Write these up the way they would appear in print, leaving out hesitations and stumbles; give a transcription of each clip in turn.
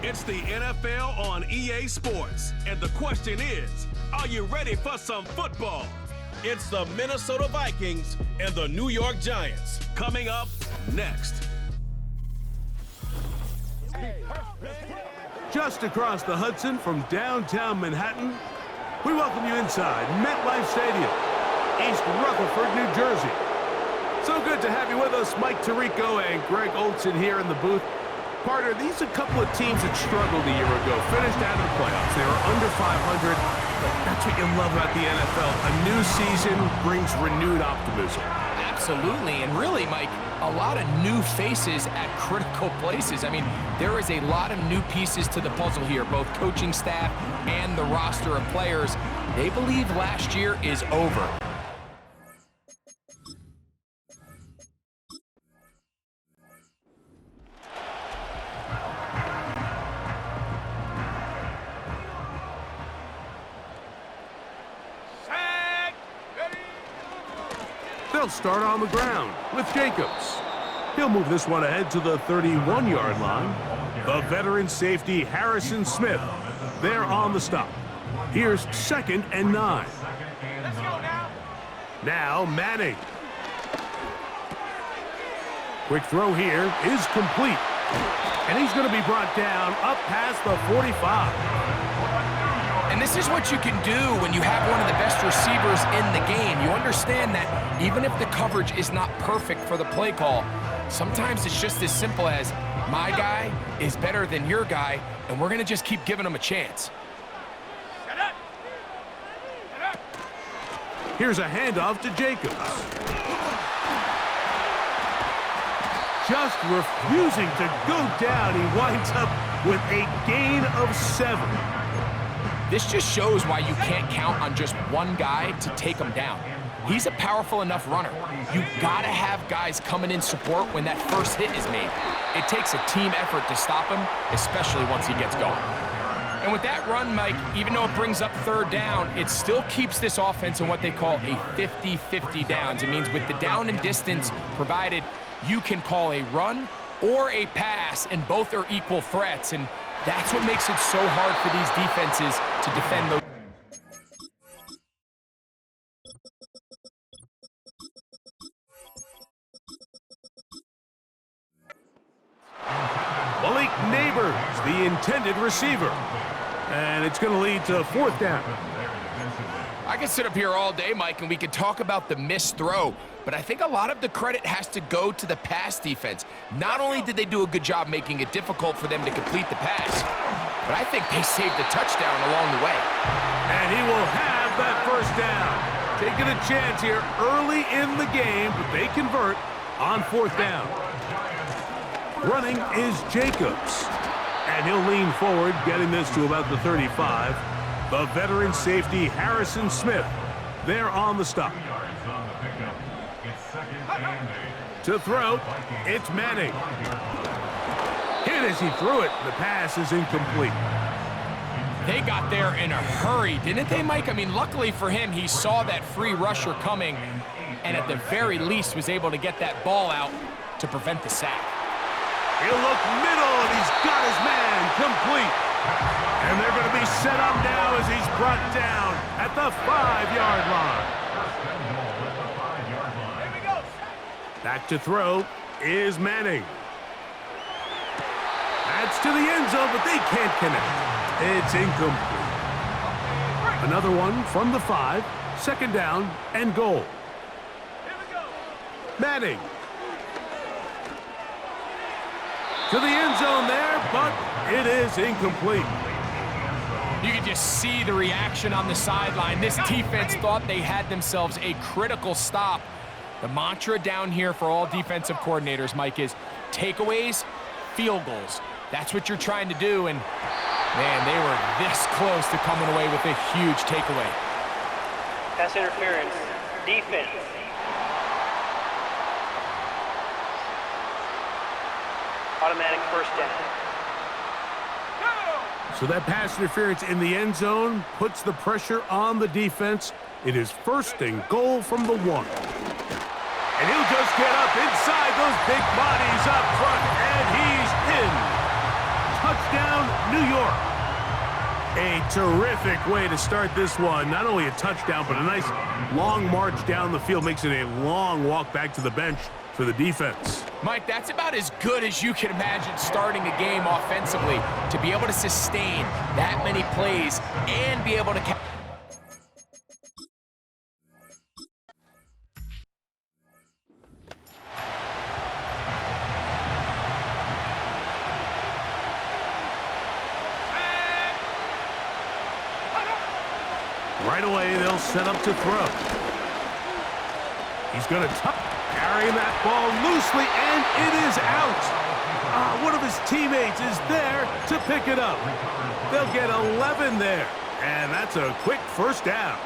It's the NFL on EA Sports, and the question is, are you ready for some football? It's the Minnesota Vikings and the New York Giants coming up next. Just across the Hudson from downtown Manhattan, we welcome you inside MetLife Stadium, East Rutherford, New Jersey. So good to have you with us, Mike Tirico and Greg Olson here in the booth. Partner, these are a couple of teams that struggled a year ago, finished out of the playoffs. They were under 500, but that's what you love about the NFL. A new season brings renewed optimism. Absolutely, and really, Mike, a lot of new faces at critical places. I mean, there is a lot of new pieces to the puzzle here, both coaching staff and the roster of players. They believe last year is over. They'll start on the ground with Jacobs. He'll move this one ahead to the 31-yard line. The veteran safety, Harrison Smith, there on the stop. Here's 2nd and 9. Let's go now. Now Manning. Quick throw here is complete. And he's going to be brought down up past the 45. And this is what you can do when you have one of the best receivers in the game. You understand that even if the coverage is not perfect for the play call, sometimes it's just as simple as my guy is better than your guy, and we're going to just keep giving him a chance. Here's a handoff to Jacobs. Just refusing to go down. He winds up with a gain of 7. This just shows why you can't count on just one guy to take him down. He's a powerful enough runner. You gotta have guys coming in support when that first hit is made. It takes a team effort to stop him, especially once he gets going. And with that run, Mike, even though it brings up 3rd down, it still keeps this offense in what they call a 50-50 downs. It means with the down and distance provided, you can call a run or a pass, and both are equal threats. And that's what makes it so hard for these defenses to defend those. Malik Neighbors, the intended receiver. And it's going to lead to 4th down. I could sit up here all day, Mike, and we could talk about the missed throw, but I think a lot of the credit has to go to the pass defense. Not only did they do a good job making it difficult for them to complete the pass, but I think they saved the touchdown along the way. And he will have that 1st down. Taking a chance here early in the game, but they convert on 4th down. Running is Jacobs. And he'll lean forward, getting this to about the 35. The veteran safety, Harrison Smith, there on the stop. To throw, it's Manning. Hit as he threw it. The pass is incomplete. They got there in a hurry, didn't they, Mike? I mean, luckily for him, he saw that free rusher coming, and at the very least was able to get that ball out to prevent the sack. He'll look middle, and he's got his man complete. And they're going to be set up now as he's brought down at the 5-yard line. Back to throw is Manning. That's to the end zone, but they can't connect. It's incomplete. Another one from the 5, 2nd down and goal. Manning. To the end zone there, but it is incomplete. You can just see the reaction on the sideline. This defense thought they had themselves a critical stop. The mantra down here for all defensive coordinators, Mike, is takeaways, field goals. That's what you're trying to do, and man, they were this close to coming away with a huge takeaway. Pass interference, defense. Automatic 1st down. So that pass interference in the end zone puts the pressure on the defense. It is 1st and goal from the 1. And he'll just get up inside those big bodies up front, and he's in. Touchdown, New York. A terrific way to start this one. Not only a touchdown, but a nice long march down the field. Makes it a long walk back to the bench for the defense. Mike, that's about as good as you can imagine starting a game offensively. To be able to sustain that many plays and be able to right away, they'll set up to throw. He's going to carry that ball loosely, and it is out. One of his teammates is there to pick it up. They'll get 11 there, and that's a quick first down.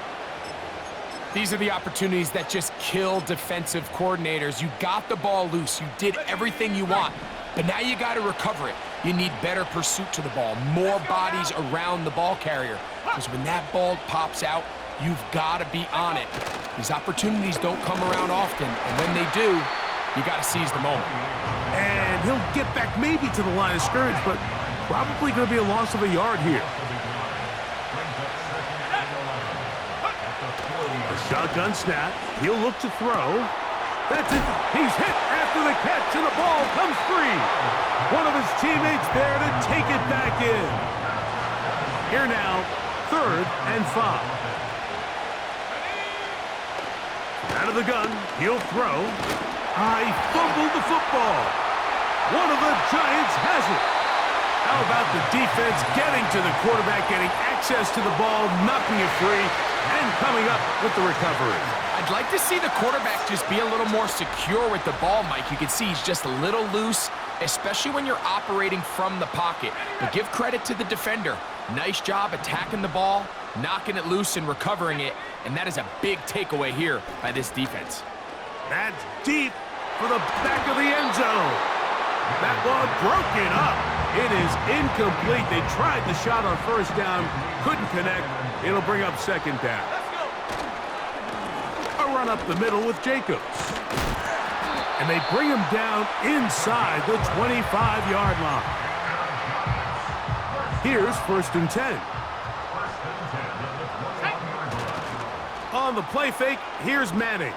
These are the opportunities that just kill defensive coordinators. You got the ball loose. You did everything you want, but now you got to recover it. You need better pursuit to the ball, more bodies around the ball carrier, because when that ball pops out, you've got to be on it. These opportunities don't come around often, and when they do, you got to seize the moment. And he'll get back maybe to the line of scrimmage, but probably going to be a loss of a yard here. A shotgun snap. He'll look to throw. That's it. He's hit after the catch, and the ball comes free. One of his teammates there to take it back in. Here now, 3rd and 5. Out of the gun, he'll throw. He fumbled the football. One of the Giants has it. How about the defense getting to the quarterback, getting access to the ball, knocking it free, and coming up with the recovery? I'd like to see the quarterback just be a little more secure with the ball, Mike. You can see he's just a little loose, especially when you're operating from the pocket. But give credit to the defender. Nice job attacking the ball, knocking it loose and recovering it, and that is a big takeaway here by this defense. That's deep for the back of the end zone. That ball broken up. It is incomplete. They tried the shot on first down, couldn't connect. It'll bring up 2nd down. A run up the middle with Jacobs. And they bring him down inside the 25-yard line. Here's 1st and 10. On the play fake, here's Manning.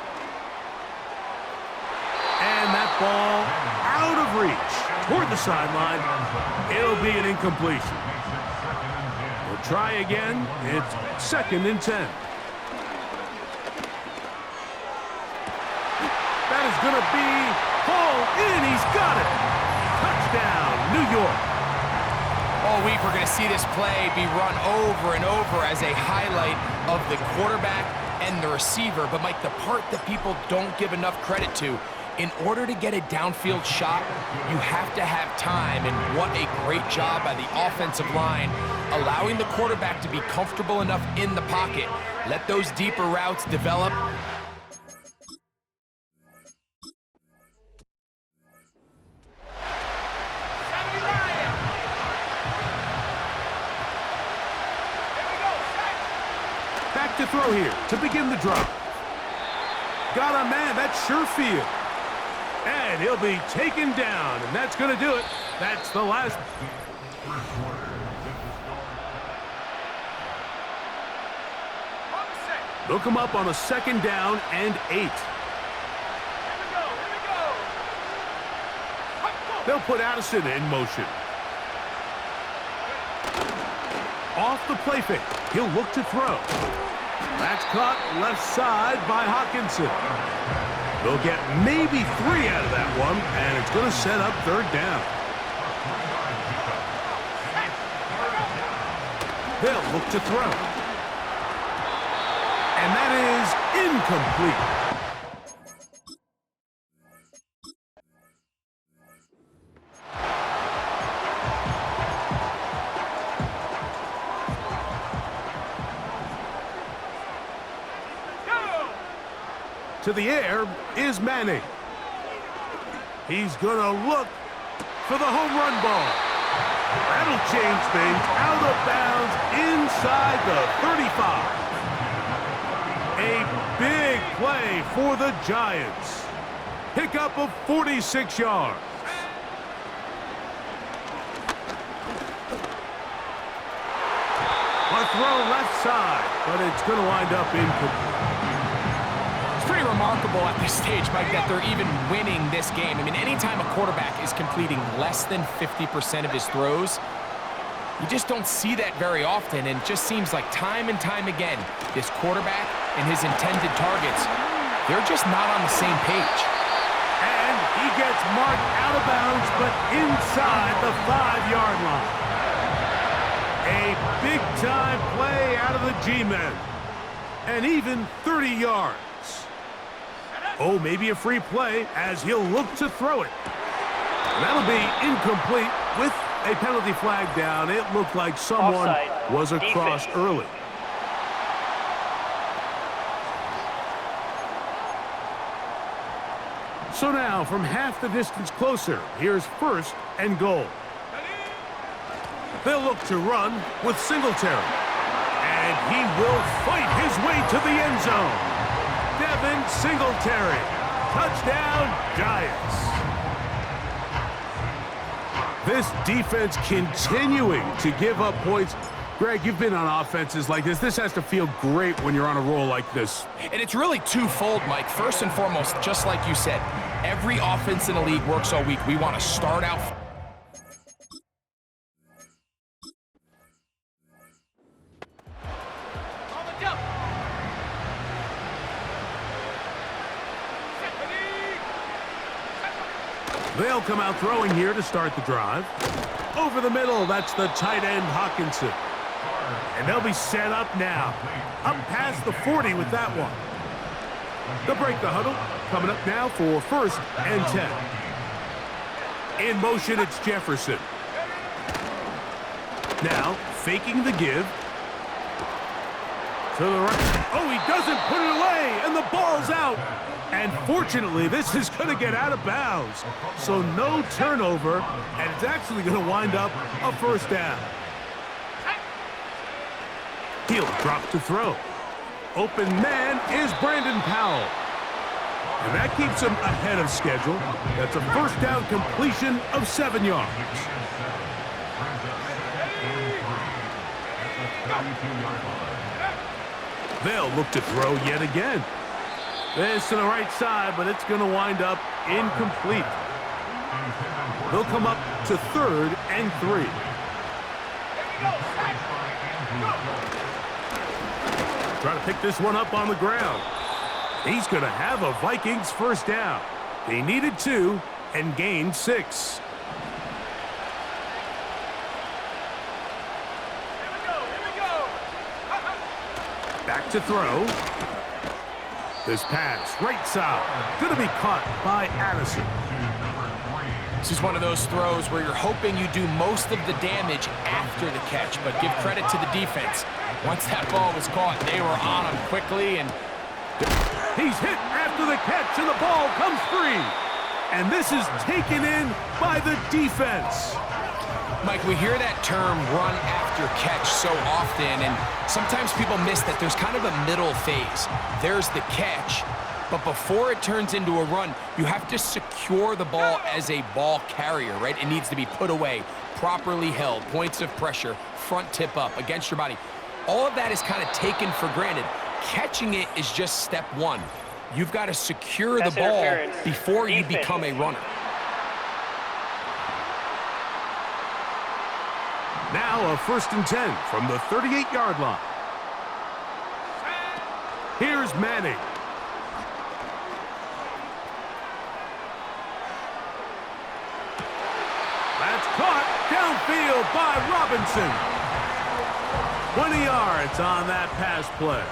And that ball out of reach toward the sideline. It'll be an incompletion. We'll try again. It's 2nd and 10. That is going to be hauled in. He's got it. Touchdown, New York. All week we're going to see this play be run over and over as a highlight of the quarterback and the receiver. But, Mike, the part that people don't give enough credit to, in order to get a downfield shot, you have to have time, and what a great job by the offensive line, allowing the quarterback to be comfortable enough in the pocket. Let those deeper routes develop. Back to throw here to begin the drive. Got a man, that's Sherfield. And he'll be taken down, and that's going to do it. That's the last. Look him up on a 2nd down and 8. They'll put Addison in motion. Off the play fake. He'll look to throw. That's caught left side by Hawkinson. They'll get maybe 3 out of that one, and it's going to set up 3rd down. They'll look to throw. And that is incomplete. To the air is Manning. He's going to look for the home run ball. That'll change things. Out of bounds inside the 35. A big play for the Giants. Pickup of 46 yards. throw left side, but it's going to wind up incomplete. It's pretty remarkable at this stage, Mike, that they're even winning this game. I mean, anytime a quarterback is completing less than 50% of his throws, you just don't see that very often, and it just seems like time and time again, this quarterback and his intended targets, they're just not on the same page. And he gets marked out of bounds, but inside the 5-yard line. A big-time play out of the G-men. And even 30 yards. Oh, maybe a free play as he'll look to throw it. That'll be incomplete with a penalty flag down. It looked like someone was across early. So now, from half the distance closer, here's 1st and goal. They'll look to run with Singletary. And he will fight his way to the end zone. Devin Singletary. Touchdown, Giants. This defense continuing to give up points. Greg, you've been on offenses like this. This has to feel great when you're on a roll like this. And it's really twofold, Mike. First and foremost, just like you said, every offense in the league works all week. We want to start out. They'll come out throwing here to start the drive. Over the middle, that's the tight end, Hawkinson. And they'll be set up now. Up past the 40 with that one. They'll break the huddle. Coming up now for 1st and 10. In motion, it's Jefferson. Now, faking the give. To the right. Oh, he doesn't put it away, and the ball's out. And fortunately, this is going to get out of bounds. So no turnover, and it's actually going to wind up a 1st down. He'll drop to throw. Open man is Brandon Powell. And that keeps him ahead of schedule. That's a 1st down completion of 7 yards. They'll look to throw yet again. This to the right side, but it's going to wind up incomplete. They'll come up to 3rd and 3. Try to pick this one up on the ground. He's going to have a Vikings 1st down. They needed 2 and gained 6. Back to throw. This pass, right side, going to be caught by Addison. This is one of those throws where you're hoping you do most of the damage after the catch, but give credit to the defense. Once that ball was caught, they were on him quickly, and he's hit after the catch, and the ball comes free. And this is taken in by the defense. Mike, we hear that term run after catch so often, and sometimes people miss that there's kind of a middle phase. There's the catch, but before it turns into a run, you have to secure the ball as a ball carrier, right? It needs to be put away, properly held, points of pressure, front tip up against your body. All of that is kind of taken for granted. Catching it is just step 1. You've got to secure the ball before you become a runner. Now a 1st and 10 from the 38-yard line. Here's Manning. That's caught downfield by Robinson. 20 yards on that pass play.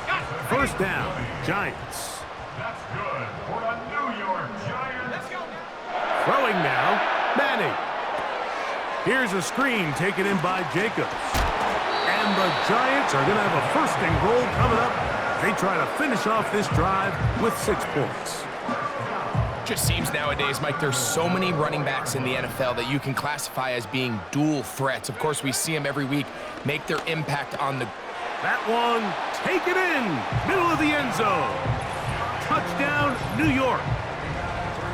1st down, Giants. That's good for the New York Giants. Let's go. Throwing now, Manning. Here's a screen taken in by Jacobs. And the Giants are going to have a 1st and goal coming up. They try to finish off this drive with 6 points. Just seems nowadays, Mike, there's so many running backs in the NFL that you can classify as being dual threats. Of course, we see them every week make their impact on the... That one, take it in, middle of the end zone. Touchdown, New York.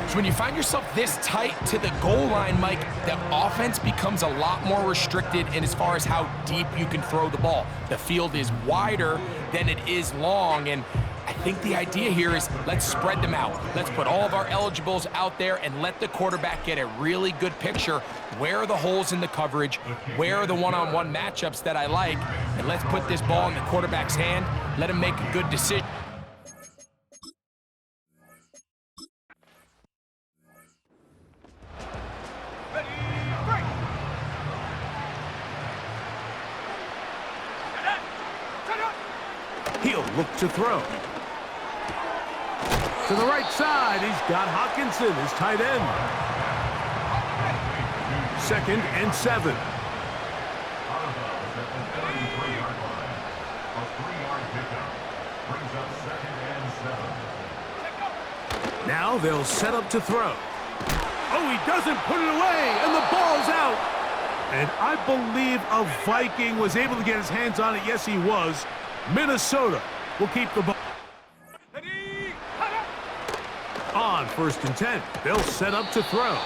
So when you find yourself this tight to the goal line, Mike, the offense becomes a lot more restricted in as far as how deep you can throw the ball. The field is wider than it is long, and I think the idea here is let's spread them out. Let's put all of our eligibles out there and let the quarterback get a really good picture. Where are the holes in the coverage? Where are the one-on-one matchups that I like? And let's put this ball in the quarterback's hand. Let him make a good decision. He'll look to throw. To the right side, he's got Hawkinson, his tight end. 2nd and 7. Now they'll set up to throw. Oh, he doesn't put it away, and the ball's out. And I believe a Viking was able to get his hands on it. Yes, he was. Minnesota will keep the ball. On 1st and 10, they'll set up to throw.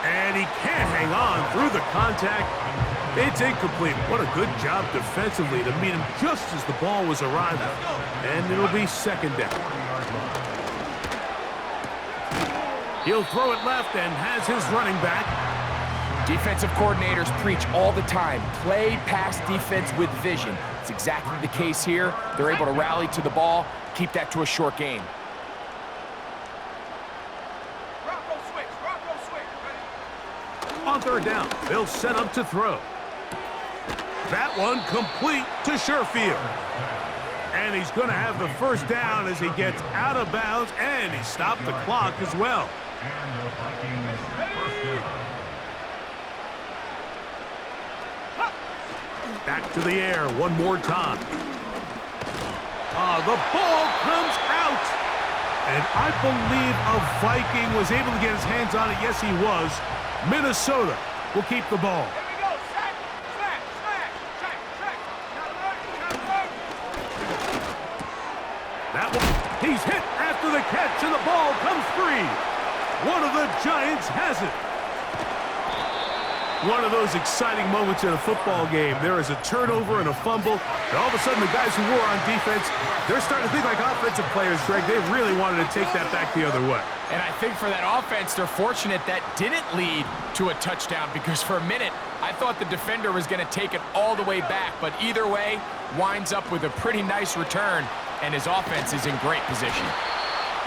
And he can't hang on through the contact. It's incomplete. What a good job defensively to meet him just as the ball was arriving. And it'll be 2nd down. He'll throw it left and has his running back. Defensive coordinators preach all the time, play pass defense with vision. It's exactly the case here. They're able to rally to the ball, keep that to a short game. On 3rd down, they'll set up to throw. That one complete to Sherfield. And he's going to have the 1st down as he gets out of bounds, and he stopped the clock as well. Back to the air one more time. The ball comes out. And I believe a Viking was able to get his hands on it. Yes, he was. Minnesota will keep the ball. That one, he's hit after the catch, and the ball comes free. One of the Giants has it. One of those exciting moments in a football game. There is a turnover and a fumble, and all of a sudden the guys who were on defense, they're starting to think like offensive players, Greg. They really wanted to take that back the other way. And I think for that offense, they're fortunate that didn't lead to a touchdown, because for a minute, I thought the defender was going to take it all the way back. But either way, winds up with a pretty nice return, and his offense is in great position.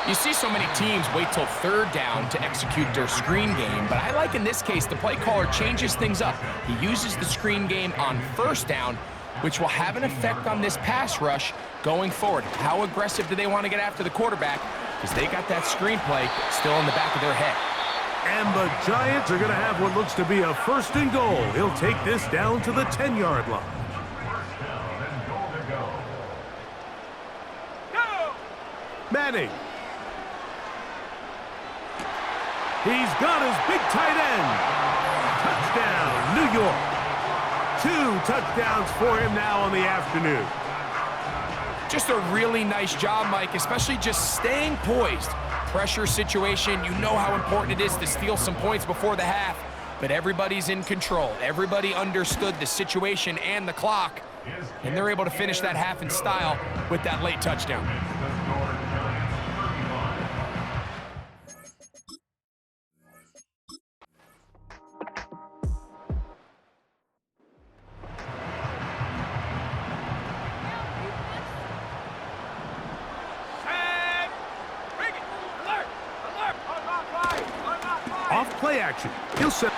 You see so many teams wait till 3rd down to execute their screen game, but I like in this case the play caller changes things up. He uses the screen game on 1st down, which will have an effect on this pass rush going forward. How aggressive do they want to get after the quarterback? Because they got that screenplay still in the back of their head. And the Giants are going to have what looks to be a 1st and goal. He'll take this down to the 10-yard line. Manning. He's got his big tight end. Touchdown, New York. 2 touchdowns for him now on the afternoon. Just a really nice job, Mike, especially just staying poised. Pressure situation, you know how important it is to steal some points before the half, but everybody's in control. Everybody understood the situation and the clock, and they're able to finish that half in style with that late touchdown. Play action. He'll set.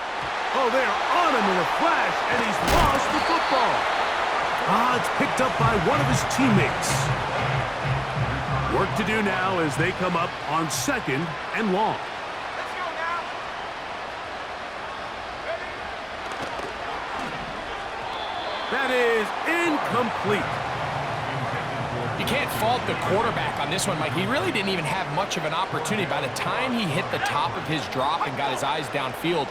Oh, they're on him in a flash, and he's lost the football. It's picked up by one of his teammates. Work to do now as they come up on 2nd and long. Let's go now. That is incomplete. You can't fault the quarterback on this one, Mike. He really didn't even have much of an opportunity. By the time he hit the top of his drop and got his eyes downfield,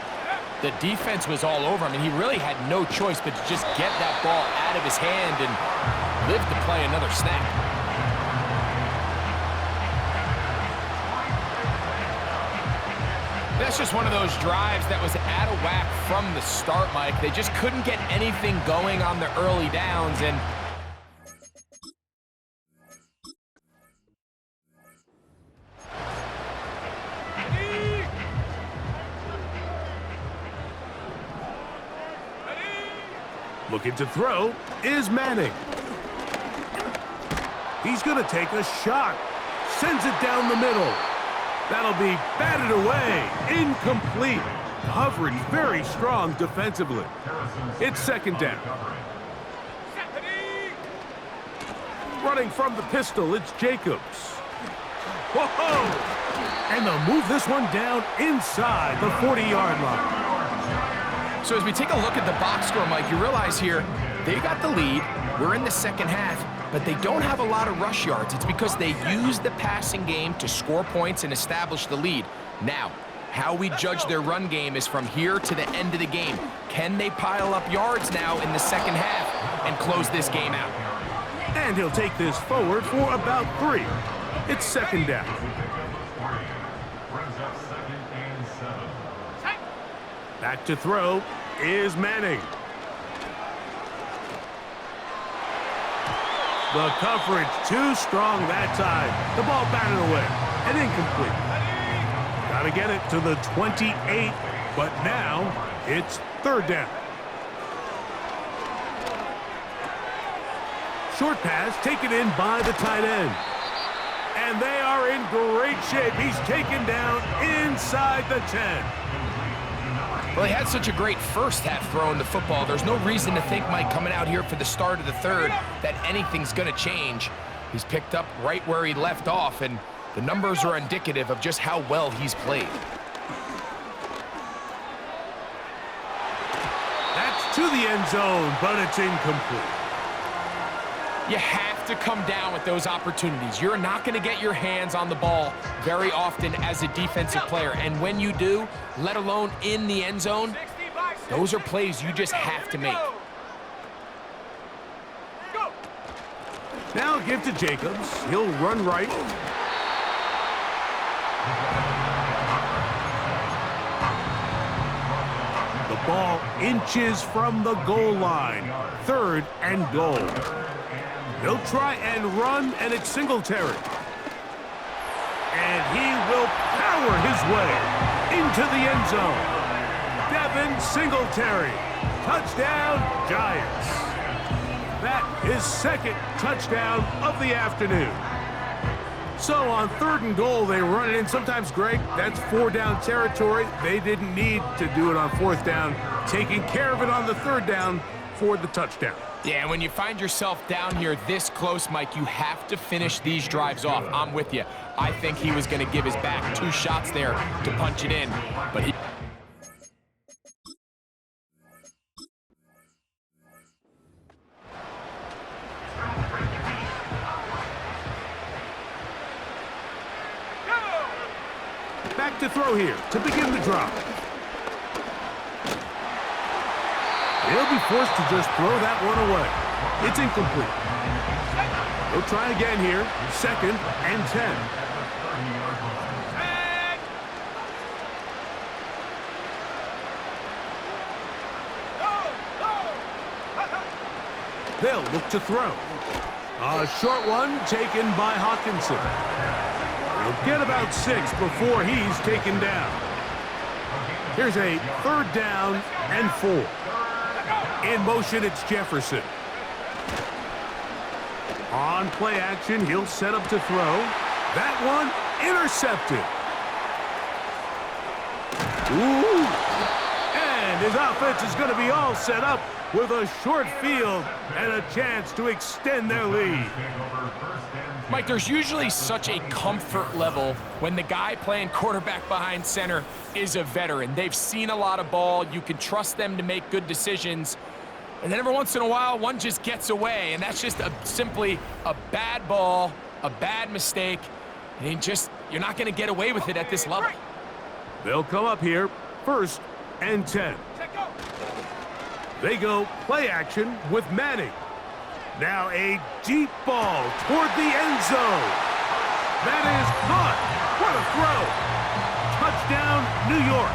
the defense was all over him, and he really had no choice but to just get that ball out of his hand and live to play another snap. that's just one of those drives that was out of whack from the start, Mike. They just couldn't get anything going on the early downs, and looking to throw is Manning. He's going to take a shot. Sends it down the middle. That'll be batted away. Incomplete. Coverage very strong defensively. It's second down. Running from the pistol, it's Jacobs. Whoa! And they'll move this one down inside the 40-yard line. so as we take a look at the box score, Mike, you realize here they got the lead. We're in the second half, but they don't have a lot of rush yards. It's because they use the passing game to score points and establish the lead. Now, how we judge their run game is from here to the end of the game. Can they pile up yards now in the second half and close this game out? And he'll take this forward for about 3. It's second down. Back to throw is Manning. The coverage too strong that time. The ball batted away and incomplete. Got to get it to the 28, but now it's third down. Short pass taken in by the tight end. And they are in great shape. He's taken down inside the 10. Well, he had such a great first half throwing the football. There's no reason to think, Mike, coming out here for the start of the third, that anything's going to change. He's picked up right where he left off, and the numbers are indicative of just how well he's played. That's to the end zone, but it's incomplete. You have to come down with those opportunities. You're not going to get your hands on the ball very often as a defensive player. And when you do, let alone in the end zone, those are plays you just have to make. Now give to Jacobs. He'll run right. The ball inches from the goal line. Third and goal. He'll try and run, and it's Singletary. And he will power his way into the end zone. Devin Singletary. Touchdown, Giants. That is second touchdown of the afternoon. So on third and goal, they run it in. Sometimes, Greg, that's 4-down territory. They didn't need to do it on fourth down. Taking care of it on the third down for the touchdown. Yeah, when you find yourself down here this close, Mike, you have to finish these drives off. I'm with you. I think he was going to give his back 2 shots there to punch it in, but he... Back to throw here to begin the drive. He'll be forced to just throw that one away. It's incomplete. He'll try again here. Second and 10. They'll look to throw. A short one taken by Hawkinson. He'll get about 6 before he's taken down. Here's a third down and 4. In motion, it's Jefferson. On play action, he'll set up to throw. That one intercepted. Ooh. And his offense is going to be all set up with a short field and a chance to extend their lead. Mike, there's usually such a comfort level when the guy playing quarterback behind center is a veteran. They've seen a lot of ball. You can trust them to make good decisions. And then every once in a while, one just gets away, and that's just simply a bad ball, a bad mistake, and you're not going to get away with it at this level. They'll come up here, first and 10. They go play action with Manning. Now a deep ball toward the end zone. That is caught. What a throw. Touchdown, New York.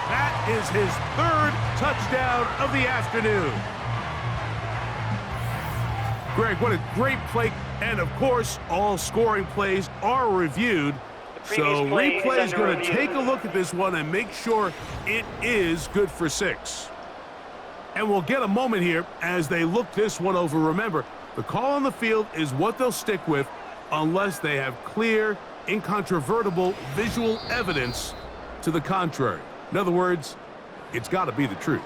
That is his third touchdown of the afternoon. Greg, what a great play. And, of course, all scoring plays are reviewed. So replay is going to take a look at this one and make sure it is good for 6. And we'll get a moment here as they look this one over. Remember, the call on the field is what they'll stick with unless they have clear, incontrovertible visual evidence to the contrary. In other words, it's got to be the truth.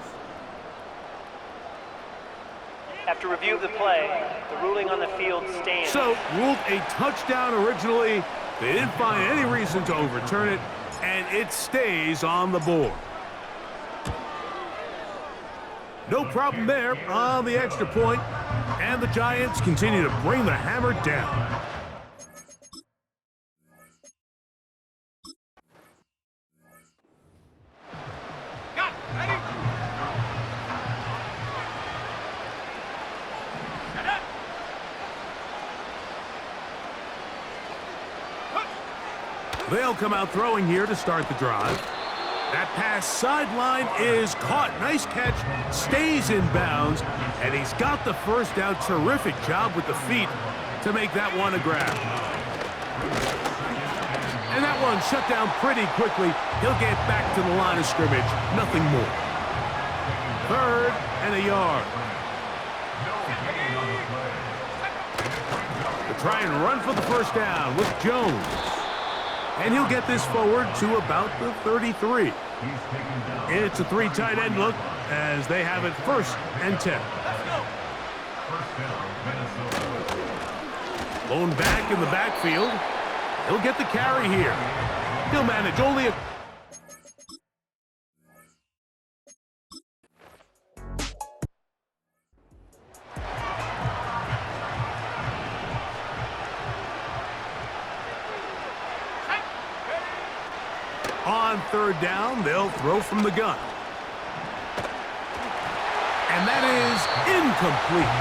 After review of the play, the ruling on the field stands. So, ruled a touchdown originally. They didn't find any reason to overturn it, and it stays on the board. No problem there on the extra point, and the Giants continue to bring the hammer down. They'll come out throwing here to start the drive. That pass sideline is caught. Nice catch, stays in bounds, and he's got the first down. Terrific job with the feet to make that one a grab. And that one shut down pretty quickly. He'll get back to the line of scrimmage. Nothing more. 3rd and a yard. They'll try and run for the first down with Jones. And he'll get this forward to about the 33. It's a 3 tight end look as they have it 1st and 10. Blown back in the backfield. He'll get the carry here. He'll manage only a... On 3rd down, they'll throw from the gun. And that is incomplete.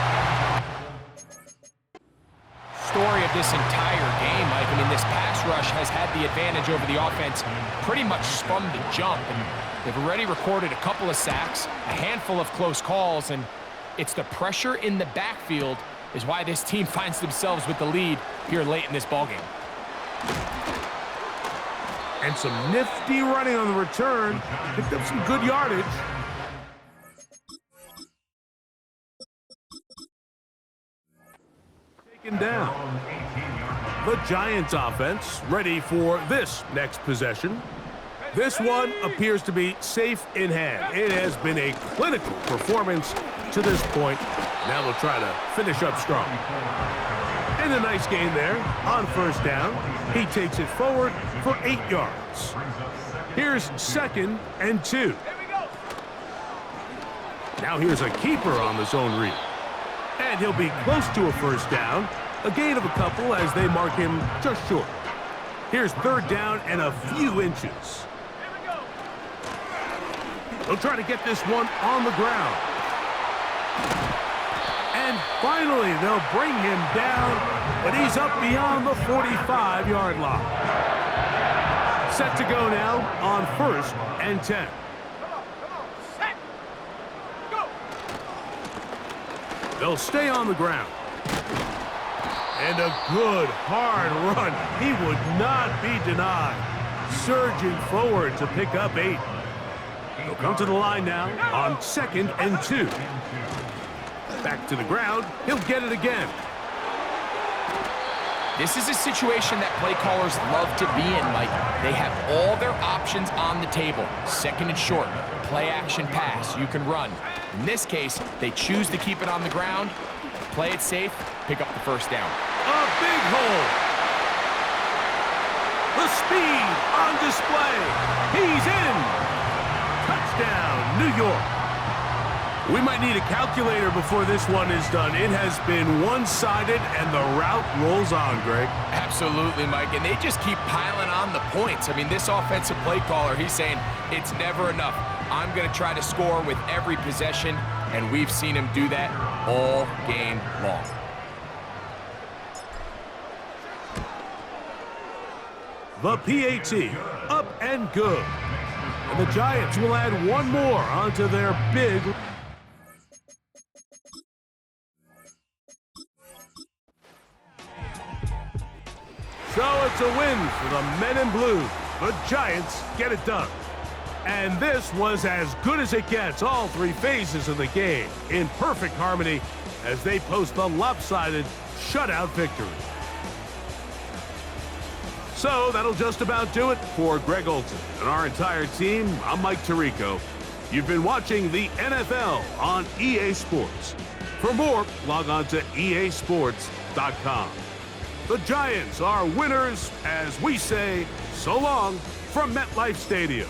Story of this entire game, Mike. I mean, this pass rush has had the advantage over the offense pretty much from the jump. And they've already recorded a couple of sacks, a handful of close calls, and it's the pressure in the backfield is why this team finds themselves with the lead here late in this ballgame. And some nifty running on the return. Picked up some good yardage. Taken down. The Giants offense ready for this next possession. This one appears to be safe in hand. It has been a clinical performance to this point. Now they'll try to finish up strong. And a nice gain there on 1st down. He takes it forward for 8 yards. Here's 2nd and 2. Now here's a keeper on the zone read. And he'll be close to a 1st down. A gain of a couple as they mark him just short. Here's 3rd down and a few inches. They'll try to get this one on the ground. And finally, they'll bring him down, but he's up beyond the 45-yard line. Set to go now on 1st and 10. They'll stay on the ground. And a good, hard run. He would not be denied. Surging forward to pick up 8. They'll come to the line now on 2nd and 2. Back to the ground. He'll get it again. This is a situation that play callers love to be in, Mike. They have all their options on the table. 2nd and short, play action pass, you can run. In this case, they choose to keep it on the ground, play it safe, pick up the 1st down. A big hole. The speed on display. He's in. Touchdown, New York. We might need a calculator before this one is done. It has been one-sided, and the route rolls on, Greg. Absolutely, Mike, and they just keep piling on the points. I mean, this offensive play caller, he's saying it's never enough. I'm going to try to score with every possession, and we've seen him do that all game long. the PAT, up and good. And the Giants will add one more onto their big... So it's a win for the men in blue. The Giants get it done. And this was as good as it gets, all three phases of the game, in perfect harmony as they post the lopsided shutout victory. So that'll just about do it for Greg Olson and our entire team. I'm Mike Tirico. You've been watching the NFL on EA Sports. For more, log on to easports.com. The Giants are winners as we say so long from MetLife Stadium.